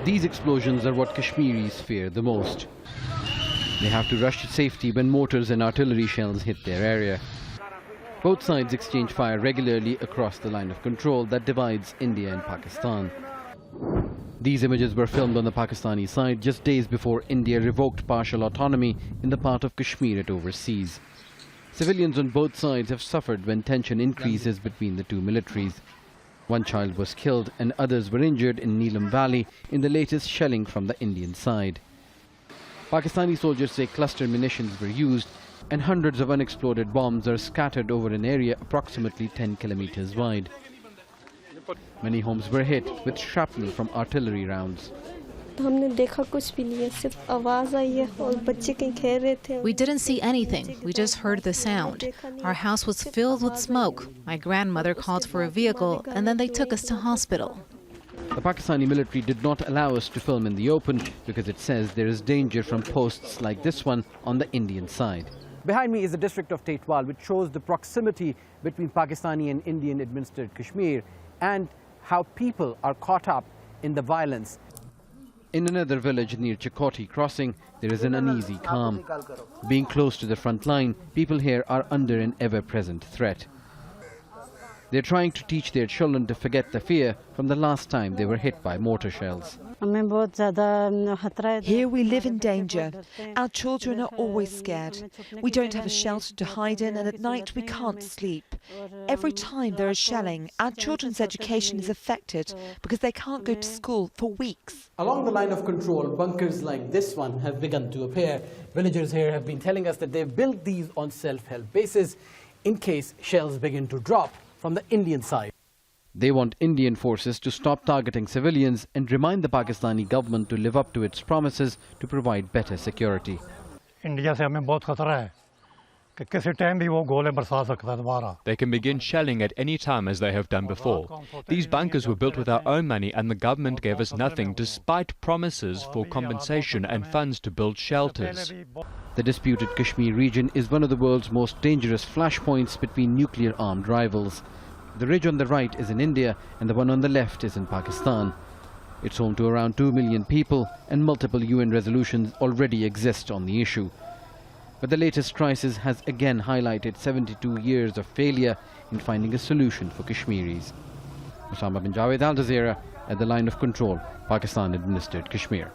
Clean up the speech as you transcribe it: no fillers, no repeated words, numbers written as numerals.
These explosions are what Kashmiris fear the most. They have to rush to safety when mortars and artillery shells hit their area. Both sides exchange fire regularly across the line of control that divides India and Pakistan. These images were filmed on the Pakistani side just days before India revoked partial autonomy in the part of Kashmir it oversees. Civilians on both sides have suffered when tension increases between the two militaries. One child was killed and others were injured in Neelam Valley in the latest shelling from the Indian side. Pakistani soldiers say cluster munitions were used and hundreds of unexploded bombs are scattered over an area approximately 10 kilometers wide. Many homes were hit with shrapnel from artillery rounds. We didn't see anything. We just heard the sound. Our house was filled with smoke. My grandmother called for a vehicle and then they took us to hospital. The Pakistani military did not allow us to film in the open because it says there is danger from posts like this one on the Indian side. Behind me is the district of Tetwal, which shows the proximity between Pakistani and Indian-administered Kashmir and how people are caught up in the violence. In another village near Chakoti crossing, there is an uneasy calm. Being close to the front line, people here are under an ever-present threat. They're trying to teach their children to forget the fear from the last time they were hit by mortar shells. Here we live in danger. Our children are always scared. We don't have a shelter to hide in and at night we can't sleep. Every time there is shelling, our children's education is affected because they can't go to school for weeks. Along the line of control, bunkers like this one have begun to appear. Villagers here have been telling us that they've built these on self-help bases in case shells begin to drop from the Indian side. They want Indian forces to stop targeting civilians and remind the Pakistani government to live up to its promises to provide better security. They can begin shelling at any time as they have done before. These bunkers were built with our own money and the government gave us nothing despite promises for compensation and funds to build shelters. The disputed Kashmir region is one of the world's most dangerous flashpoints between nuclear-armed rivals. The ridge on the right is in India and the one on the left is in Pakistan. It's home to around 2 million people and multiple UN resolutions already exist on the issue. But the latest crisis has again highlighted 72 years of failure in finding a solution for Kashmiris. Osama bin Javaid, Al Jazeera, at the line of control, Pakistan-administered Kashmir.